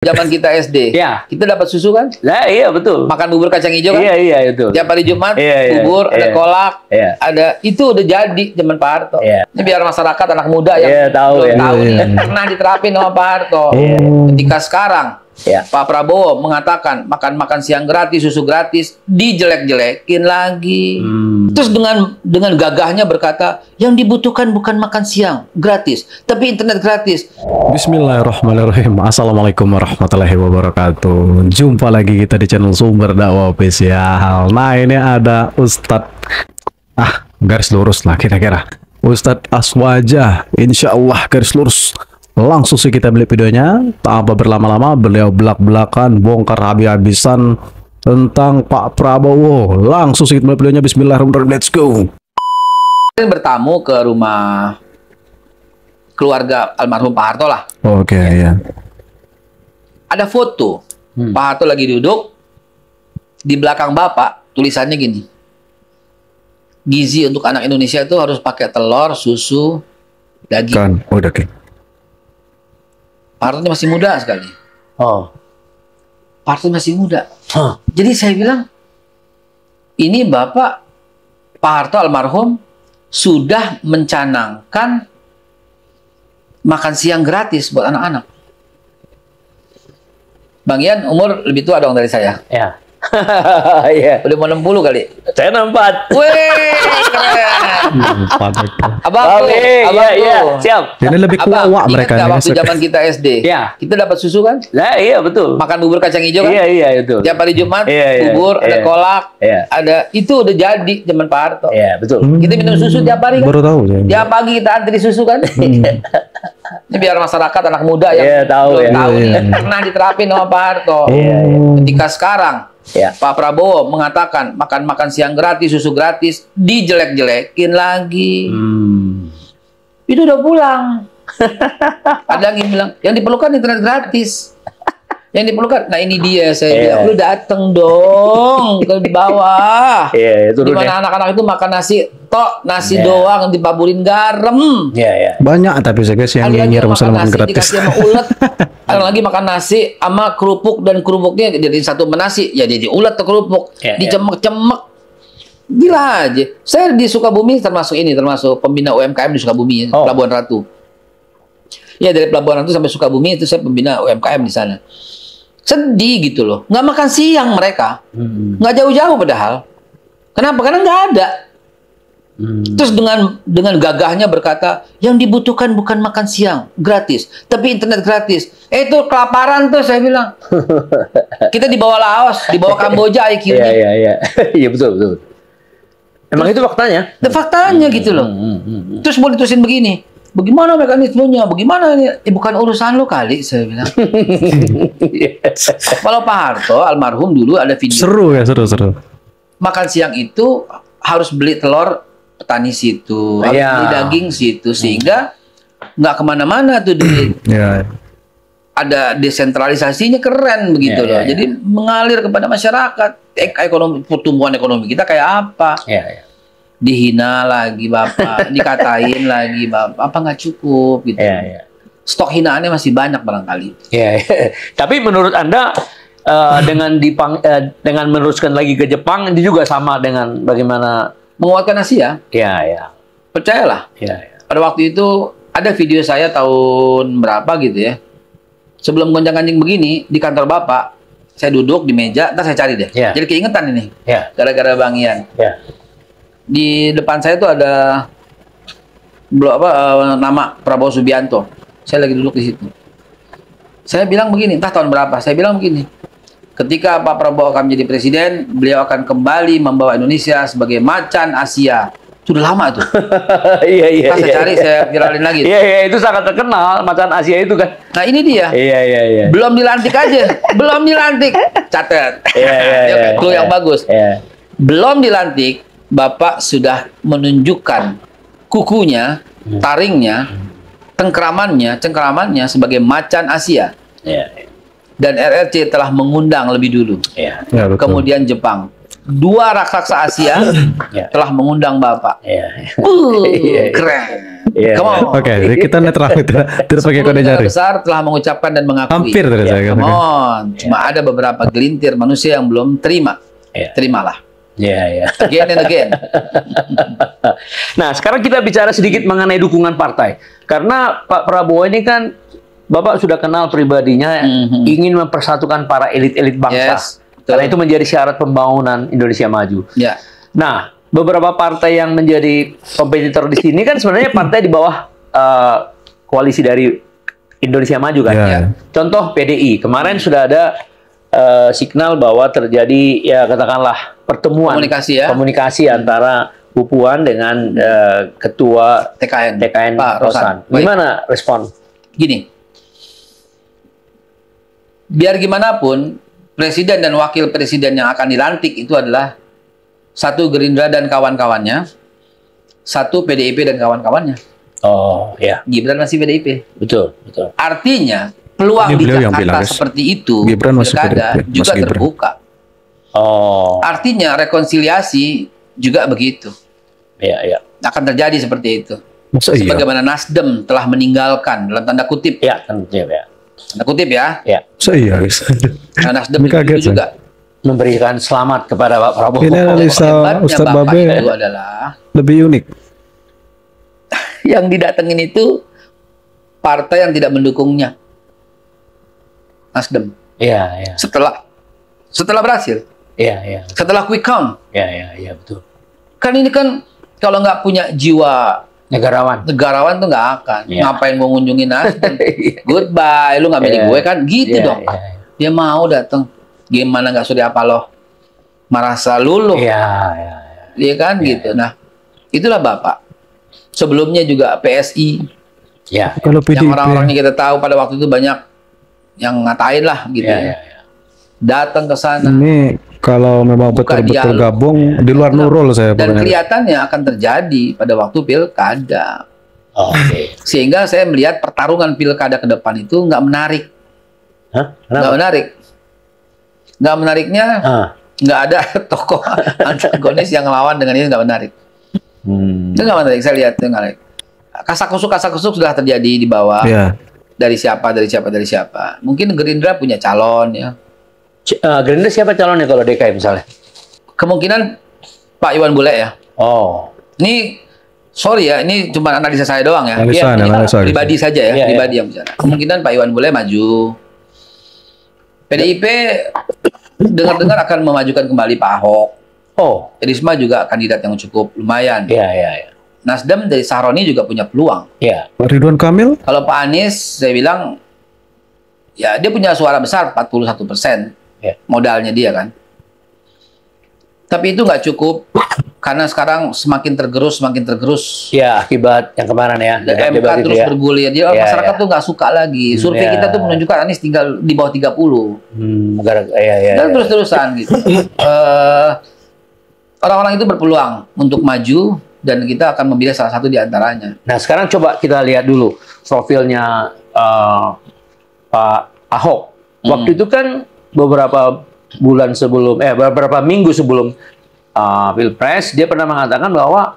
Zaman kita SD, Ya. kita dapat susu kan? Nah, iya betul. Makan bubur kacang hijau kan? Iya, iya betul. Tiap hari Jumat, Iya, bubur, ada iya. kolak, Iya. ada itu udah jadi zaman Pak Harto. Iya. Ini biar masyarakat anak muda yang Iya, tahu, belum ya. tahu Iya, nih, iya. pernah diterapin sama Pak Harto. Iya. Ketika sekarang Iya. Pak Prabowo mengatakan makan siang gratis, susu gratis, dijelek-jelekin lagi. Terus dengan gagahnya berkata, yang dibutuhkan bukan makan siang gratis, tapi internet gratis. Bismillahirrahmanirrahim. Assalamualaikum warahmatullahi wabarakatuh. Jumpa lagi kita di channel Sumber Dakwah Official. Nah, ini ada Ustadz, garis lurus lah kira-kira, Ustadz Aswaja. Insya Allah garis lurus. Langsung sih kita beli videonya, tanpa berlama-lama beliau belak-belakan bongkar habis-habisan tentang Pak Prabowo. Langsung sih kita beli videonya. Bismillahirrahmanirrahim. Let's go. Saya bertamu ke rumah keluarga almarhum Pak Harto lah. Oke, ya. Ada foto Pak Harto lagi duduk di belakang bapak, tulisannya gini, gizi untuk anak Indonesia itu harus pakai telur, susu, daging. Kan, udah oke. Pak Harto masih muda sekali. Oh. Pak Harto masih muda. Jadi saya bilang, ini bapak Pak Harto almarhum sudah mencanangkan makan siang gratis buat anak-anak. Bang Ian umur lebih tua dong dari saya. Ya. Iya. Udah mau 60 kali. Saya 64. Wih, keren. Abang tuh, Iya, siap. Ini lebih Abang, kuat ingat mereka nggak ini. waktu zaman kita SD? Ya. Kita dapat susu kan? Nah, iya betul. Makan bubur kacang hijau kan? Iya, iya betul. Tiap hari Jumat, Iya, iya, bubur, ada iya. kolak, Iya. ada itu udah jadi zaman Pak Harto. Iya, betul. Kita minum susu tiap hari kan? Baru tahu ya. Tiap pagi kita antri susu kan? Ini biar masyarakat anak muda yang Iya, tahu, belum ya. tahu Iya, nih, iya. pernah diterapin sama Pak Harto. Iya, iya. Ketika sekarang Iya. Pak Prabowo mengatakan makan siang gratis, susu gratis, dijelek-jelekin lagi. Itu udah pulang. Ada yang bilang, yang diperlukan internet gratis. Yang diperlukan, nah ini dia saya bilang, lu dateng dong ke bawah. Iya, itu Di dulu. mana anak-anak itu makan nasi tok, nasi Iya. doang dipaburin garam. Iya, iya. Banyak tapi saya guys yang Ada lagi nyinyir yang masalah makan makan nasi gratis. dikasih sama ulet. Ada lagi makan nasi sama kerupuk dan kerupuknya jadi satu menasi, ya jadi ulet atau kerupuk. Iya, Dicemek-cemek. Gila aja. Saya di Sukabumi termasuk pembina UMKM di Sukabumi, Oh. Pelabuhan Ratu. Ya dari Pelabuhan Ratu sampai Sukabumi itu saya pembina UMKM di sana. Sedih gitu loh. Nggak makan siang mereka. Nggak jauh-jauh padahal. Kenapa? Karena nggak ada. Terus dengan gagahnya berkata, yang dibutuhkan bukan makan siang gratis, tapi internet gratis. Itu kelaparan tuh saya bilang. Kita di bawah Laos, di bawah Kamboja Iya, IQ-nya. iya, iya. Iya, betul, betul. Emang itu faktanya? Itu faktanya gitu loh. Terus mau ditulisin begini, bagaimana mekanismenya, bagaimana ini? Bukan urusan lo kali, saya bilang. Kalau Pak Harto almarhum dulu ada video Seru ya, seru. makan siang itu harus beli telur petani situ, harus Iya. beli daging situ, sehingga nggak kemana-mana tuh duit. Ya. Ada desentralisasinya keren begitu Iya, loh. iya, Jadi mengalir kepada masyarakat. Ekonomi, pertumbuhan ekonomi kita kayak apa? Iya, iya. Dihina lagi bapak, dikatain lagi bapak, apa nggak cukup gitu. Iya, iya. Stok hinaannya masih banyak barangkali. Iya, iya. Tapi menurut Anda dengan meneruskan lagi ke Jepang itu juga sama dengan bagaimana? Menguatkan Asia, Iya, iya. percayalah. Iya, iya. Pada waktu itu ada video saya tahun berapa gitu ya. Sebelum gonjang-ganjing begini di kantor bapak, saya duduk di meja, ntar saya cari deh. Iya. Jadi keingetan ini, Iya. gara-gara Bang Ian. Iya. Di depan saya tuh ada nama Prabowo Subianto. Saya lagi duduk di situ. Saya bilang begini, entah tahun berapa. Saya bilang begini, ketika Pak Prabowo akan menjadi presiden, beliau akan kembali membawa Indonesia sebagai macan Asia. Sudah lama tuh. Iya, iya. Pas saya cari, saya viralin lagi. Iya, iya, itu sangat terkenal macan Asia itu kan. Nah ini dia. Iya, iya, iya. Belum dilantik aja. Belum dilantik. Catat. Iya, iya, iya. Clue yang bagus. Iya. Belum dilantik, Bapak sudah menunjukkan kukunya, taringnya, cengkeramannya sebagai macan Asia. Iya. Dan RRC telah mengundang lebih dulu. Iya. Ya, betul. Kemudian Jepang. Dua raksasa Asia Iya. telah mengundang Bapak. Iya. Keren. Iya. Come on. Oke, jadi kita netral, tidak pakai 10 kode negara jari. besar telah mengucapkan dan mengakui. Hampir tadi saya Come katakan. on. Cuma ada beberapa gelintir manusia yang belum terima. Iya. Terimalah. Iya, iya. Again and again. Nah, sekarang kita bicara sedikit mengenai dukungan partai. Karena Pak Prabowo ini kan, Bapak sudah kenal pribadinya, ingin mempersatukan para elit-elit bangsa. Yes, betul. Karena itu menjadi syarat pembangunan Indonesia maju. Ya. Nah, beberapa partai yang menjadi kompetitor di sini kan sebenarnya partai di bawah koalisi dari Indonesia Maju kan. Ya. Contoh PDI, kemarin sudah ada signal bahwa terjadi ya katakanlah pertemuan Komunikasi ya. antara Bu Puan dengan ketua TKN Pak Rosan. Baik. Gimana respon? Gini. Biar gimana pun, presiden dan wakil presiden yang akan dilantik itu adalah satu Gerindra dan kawan-kawannya, satu PDIP dan kawan-kawannya. Oh, ya. Gibran masih PDIP. Betul, betul. Artinya, peluang Ini di beliau yang Jakarta bilang, guys. seperti itu, Gibran masih pilkada PDIP, Mas juga Gibran. terbuka. Oh, Artinya, rekonsiliasi juga begitu. iya, iya. Akan terjadi seperti itu. Masa iya? Sebagaimana Nasdem telah meninggalkan, dalam tanda kutip, Ya, tentunya ya. tanda kutip ya, Ya, Masa iya, guys? nah, Nasdem Ini kaget, itu juga. memberikan selamat kepada Pak Prabowo. Ini analisa Hebatnya Ustadz Bapak Babe itu adalah lebih unik. yang didatengin itu partai yang tidak mendukungnya. Nasdem. Iya, iya. Setelah berhasil, Iya, iya. setelah quick count. Iya, iya, iya, betul. Kan ini kan kalau nggak punya jiwa Negarawan. negarawan tuh nggak akan. Iya. Ngapain mau ngunjungin Nasdem? Goodbye, lu nggak milih Iya. gue kan? Gitu Iya, dong. iya, iya. Dia mau datang. Gimana nggak sudah apa loh? Merasa luluh. Iya, iya, iya. Iya kan gitu. Nah, itulah Bapak. Sebelumnya juga PSI. Iya, Kalau Yang PDIP, orang-orangnya kita tahu pada waktu itu banyak yang ngatain lah gitu iya, ya. iya, iya. Datang ke sana. ini kalau memang Buka betul-betul dialog. gabung di luar nurul saya Dan pokoknya. kelihatannya akan terjadi pada waktu pilkada. Oke. Sehingga saya melihat pertarungan pilkada ke depan itu nggak menarik. Hah? Nggak Kenapa? menarik. Nggak menariknya, Ah. nggak ada tokoh antagonis yang lawan dengan ini, nggak menarik. Itu nggak menarik, saya lihat itu nggak menarik. Kasak-kusuk sudah terjadi di bawah. Iya. Dari siapa. Mungkin Gerindra punya calon ya. Gerindra siapa calonnya kalau DKI misalnya? Kemungkinan Pak Iwan Bule ya. Oh, Ini sorry ya, ini cuma analisa saya doang ya. Analisa, Ini analisa. pribadi saja ya, Iya, pribadi yang bicara. Kemungkinan Pak Iwan Bule maju. PDIP dengar-dengar akan memajukan kembali Pak Ahok. oh, Risma juga kandidat yang cukup lumayan. iya, iya, iya. Nasdem dari Sahroni juga punya peluang. Iya. Pak Ridwan Kamil, Kalau Pak Anies, saya bilang, ya dia punya suara besar 41%. Ya. Modalnya dia kan. Tapi itu nggak cukup karena sekarang semakin tergerus. Ya, akibat yang kemarin ya. Dan debat MK itu terus ya. bergulir. Jadi Ya, masyarakat ya. tuh nggak suka lagi. Survei Ya. kita tuh menunjukkan Anies tinggal di bawah 30. Iya. Dan terus-terusan gitu. Orang-orang itu berpeluang untuk maju dan kita akan memilih salah satu di antaranya. Nah, sekarang coba kita lihat dulu profilnya Pak Ahok. Waktu itu kan beberapa minggu sebelum Pilpres, dia pernah mengatakan bahwa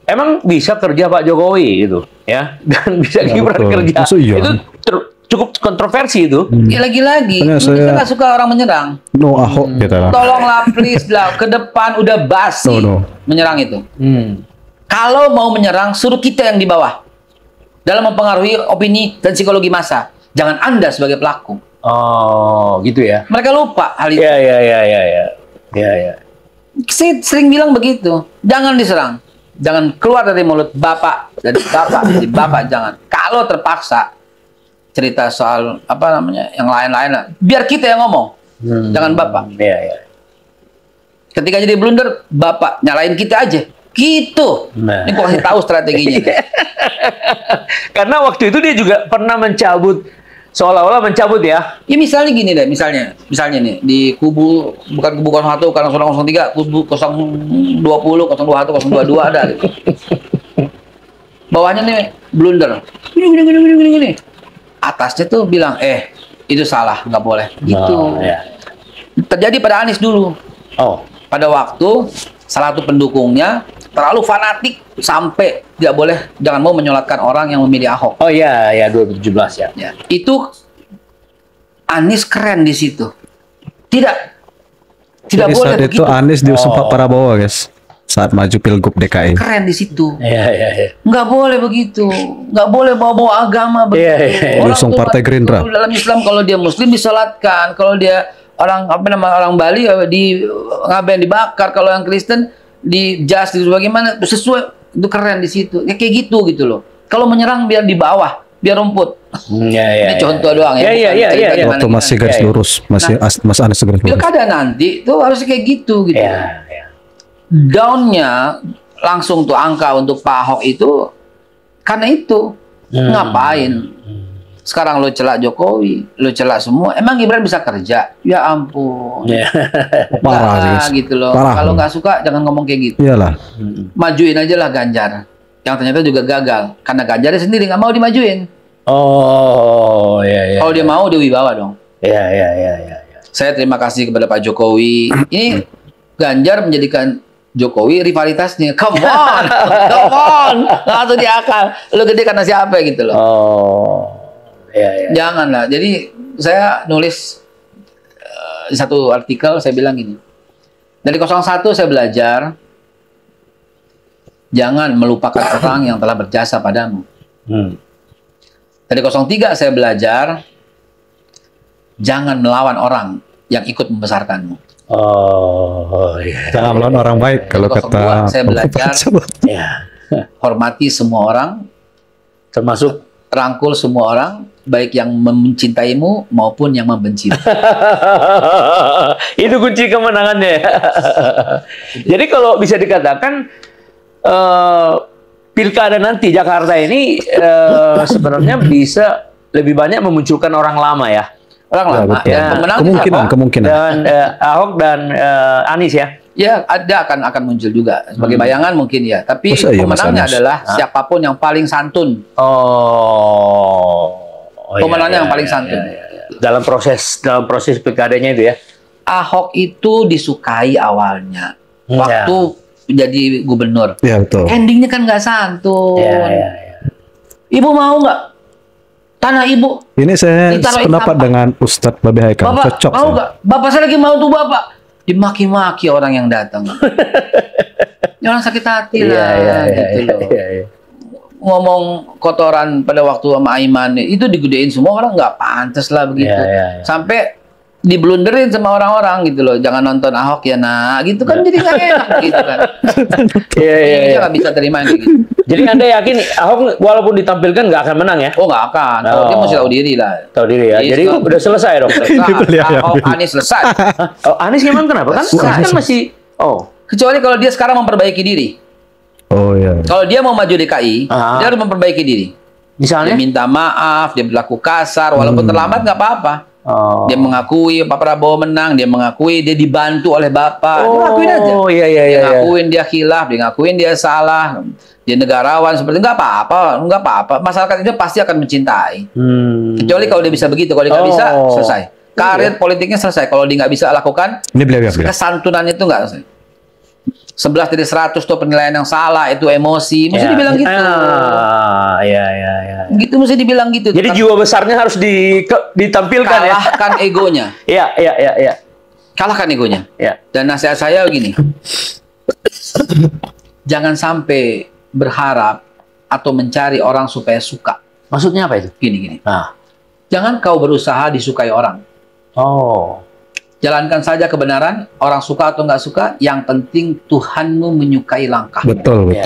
emang bisa kerja Pak Jokowi gitu, ya, dan bisa Ya, Gibran betul. kerja. Masa iya? Itu cukup kontroversi itu. Ya lagi-lagi, Makanya kita saya- nggak suka orang menyerang. no Ahok kita lah. Tolonglah please lah, ke depan udah basi No. menyerang itu. Hmm. Kalau mau menyerang, suruh kita yang di bawah. Dalam mempengaruhi opini dan psikologi massa. Jangan Anda sebagai pelaku. Oh, gitu ya. Mereka lupa hal itu. Iya. Saya sering bilang begitu. Jangan diserang. Jangan keluar dari mulut Bapak. Dari Bapak jangan. Kalau terpaksa, cerita soal apa namanya yang lain-lain lah. Biar kita yang ngomong. Jangan Bapak. Iya. Ketika jadi blunder, Bapak nyalain kita aja. Gitu. Nah. Ini gua kasih tahu strateginya. Karena waktu itu dia juga pernah mencabut, seolah-olah mencabut ya. Ya misalnya gini deh, misalnya nih di kubu bukan kubu 01, bukan 003, kubu 020, 021, 022 ada. Gitu. Bawahnya nih blunder. Gini. Atasnya tuh bilang, itu salah, nggak boleh. Gitu. Oh, ya. Terjadi pada Anies dulu. Oh, Pada waktu salah satu pendukungnya terlalu fanatik sampai tidak boleh, jangan mau menyolatkan orang yang memilih Ahok. Oh iya, ya 2017 ya. Ya, itu Anies keren di situ. Tidak Jadi boleh saat begitu. itu Anies diusung Pak Prabowo, guys. Saat maju Pilgub DKI. Keren di situ. Iya, iya, iya. Nggak boleh begitu. Nggak boleh bawa-bawa agama begitu. Iya, iya, iya. Orang Diusung tuh Partai Gerindra. dalam Islam kalau dia Muslim disolatkan, kalau dia orang orang Bali di ngaben dibakar, kalau yang Kristen di jas di bagaimana sesuai, itu keren di situ. Ya kayak gitu loh. Kalau menyerang biar di bawah, biar rumput. Iya, iya. Ini contoh doang ya. Iya, bukan iya, cerita iya. gimana- Waktu masih garis Iya, iya. lurus, masih Mas Anies garis lurus. Pilkada nanti tuh harus kayak gitu. Iya, iya. Downnya langsung tuh angka untuk Pak Ahok itu karena itu. Ngapain? Sekarang lo celak Jokowi, lo celak semua. Emang Gibran bisa kerja? Ya ampun. Iya. Parah sih, guys. Gitu loh. Parah. Kalau nggak suka jangan ngomong kayak gitu. Iyalah. Majuin aja lah Ganjar. Yang ternyata juga gagal karena Ganjarnya sendiri nggak mau dimajuin. Oh, iya, iya. Kalau dia mau dia wibawa dong. Iya, iya, iya, iya. Saya terima kasih kepada Pak Jokowi. Ini Ganjar menjadikan Jokowi rivalitasnya. Come on, come on. Langsung di akal. Lu gede karena siapa gitu loh. Oh, iya, iya. Janganlah. Jadi saya nulis di satu artikel saya bilang gini. Dari 01 saya belajar jangan melupakan orang yang telah berjasa padamu. Dari 03 saya belajar jangan melawan orang yang ikut membesarkanmu. Oh, iya. Jangan melawan orang baik kalau Dari kata 02 saya belajar Iya. hormati semua orang, Termasuk rangkul semua orang, baik yang mencintaimu maupun yang membencimu. itu kunci kemenangannya. Jadi kalau bisa dikatakan pilkada nanti Jakarta ini sebenarnya bisa lebih banyak memunculkan orang lama ya. Orang lama. betul. Dan pemenang Kemungkinan. Dan Ahok dan Anies ya. ya ada akan muncul juga sebagai bayangan mungkin ya. Tapi Masa iya, Mas pemenangnya Anies? adalah siapapun yang paling santun. Oh. Pemenangnya yang paling santun. Dalam proses pilkadanya itu ya. Ahok itu disukai awalnya waktu jadi gubernur. Iya betul. Endingnya kan nggak santun. Iya. Ibu mau nggak tanah ibu? Ini saya Ditaruhin sependapat apa? dengan Ustadz Babe Haikal. Bapak Cocok. mau saya. nggak? Bapak saya lagi mau tuh bapak. Dimaki-maki orang yang datang. Ya orang sakit hati lah, gitu loh. Iya. Ngomong kotoran pada waktu sama Aiman itu digedein semua orang, nggak pantas lah begitu. Iya. Sampai diblunderin sama orang-orang gitu loh. Jangan nonton Ahok ya nak, gitu kan jadi nggak enak gitu kan. Iya. Dia nggak bisa terima yang kayak gitu. Jadi Anda yakin Ahok walaupun ditampilkan nggak akan menang ya? Oh nggak akan. Oh. Dia mesti tahu diri lah. Tahu diri ya. Iya, Jadi Islam. udah selesai dong. Ahok Anies selesai. Oh, Anies gimana kenapa? Kan masih Kecuali kalau dia sekarang memperbaiki diri. Oh iya. Kalau dia mau maju DKI, Ah. dia harus memperbaiki diri. Dia misalnya minta maaf, dia berlaku kasar, walaupun terlambat nggak apa-apa. Oh. Dia mengakui Pak Prabowo menang, dia mengakui dia dibantu oleh Bapak. Dia ngakuin aja. Oh iya Dia ngakuin dia khilaf, dia ngakuin dia salah, dia negarawan seperti nggak apa-apa. Masyarakat itu pasti akan mencintai. Kecuali kalau dia bisa begitu, kalau dia nggak bisa selesai. Karir politiknya selesai. Kalau dia nggak bisa lakukan, Ini beliau bilang. kesantunan itu nggak selesai. 11 dari 100 tuh penilaian yang salah, itu emosi, mesti dibilang gitu. Iya. Gitu mesti dibilang gitu. Jadi jiwa besarnya harus ditampilkan ya. kalahkan egonya. Iya. Kalahkan egonya. Iya. Dan nasihat saya begini. Jangan sampai berharap atau mencari orang supaya suka. Maksudnya apa itu? Gini. Nah. Jangan kau berusaha disukai orang. Oh. Jalankan saja kebenaran, orang suka atau nggak suka, yang penting Tuhanmu menyukai langkah. Betul. Iya.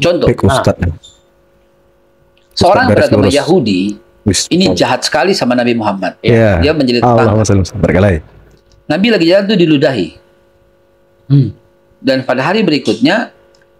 Contoh, Baik Ustadz. seorang garis beragama lurus. Yahudi ini jahat sekali sama Nabi Muhammad. Iya. Dia menjadi Allahumma tetangga. shalli wa sallim. Nabi lagi jalan tuh diludahi. Dan pada hari berikutnya,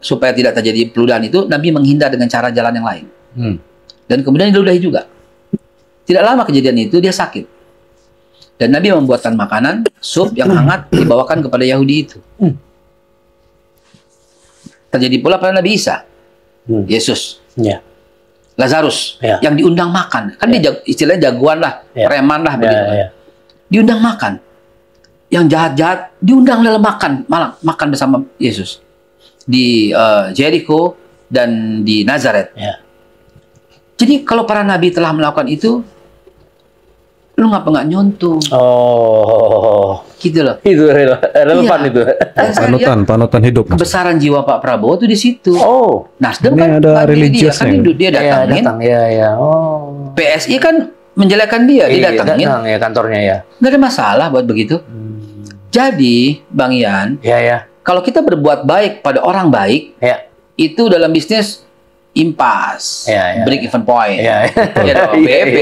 supaya tidak terjadi peludahan itu, Nabi menghindar dengan cara jalan yang lain. Dan kemudian diludahi juga. Tidak lama kejadian itu, dia sakit. Dan Nabi membuatkan makanan, sup yang hangat, dibawakan kepada Yahudi itu. Terjadi pula pada Nabi Isa. Yesus. Iya. Lazarus. Ya. Yang diundang makan. Kan dia istilahnya jagoan lah, Ya. preman lah begitu. Iya. Diundang makan. Yang jahat-jahat diundang dalam makan, malah makan bersama Yesus. di Jericho dan di Nazaret. Ya. Jadi kalau para nabi telah melakukan itu, lu ngapa nggak nyontoh? Oh, Gitu loh. itu relevan Iya. itu. Dan saya lihat Panutan hidup. Mas. kebesaran jiwa Pak Prabowo itu di situ. Oh, Nasdem Ini kan ada bantu dia religiusnya. kan dia ya datangin. datang ya. Oh, PSI kan menjelekkan dia, iya, datangin. datang ya kantornya ya. Nggak ada masalah buat begitu. Jadi, Bang Ian, Ya. kalau kita berbuat baik pada orang baik, Ya. itu dalam bisnis impas, Ya. break even point. Ya. Ya dong, BP.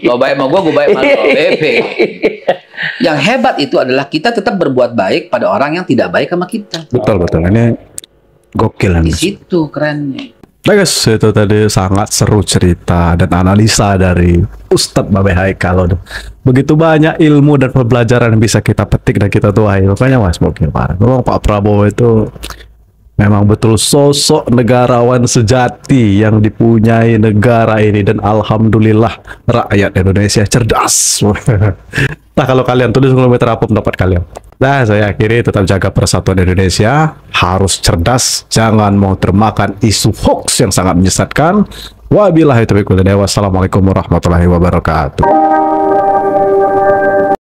Lo baik sama gue baik sama lo, BP. Yang hebat itu adalah kita tetap berbuat baik pada orang yang tidak baik sama kita. Betul. Ini gokil Di nih. situ kerennya. Nah guys, itu tadi sangat seru cerita dan analisa dari Ustadz Babe Haikal. Begitu banyak ilmu dan pembelajaran yang bisa kita petik dan kita tuai. Makanya mas gokil parah. Memang Pak Prabowo itu memang betul sosok negarawan sejati yang dipunyai negara ini, dan alhamdulillah rakyat Indonesia cerdas. Nah kalau kalian tulis kilometer apa pendapat kalian? Nah saya akhiri, tetap jaga persatuan Indonesia, harus cerdas, jangan mau termakan isu hoax yang sangat menyesatkan. Wabillahi taufiq wal hidayah. Wassalamualaikum warahmatullahi wabarakatuh.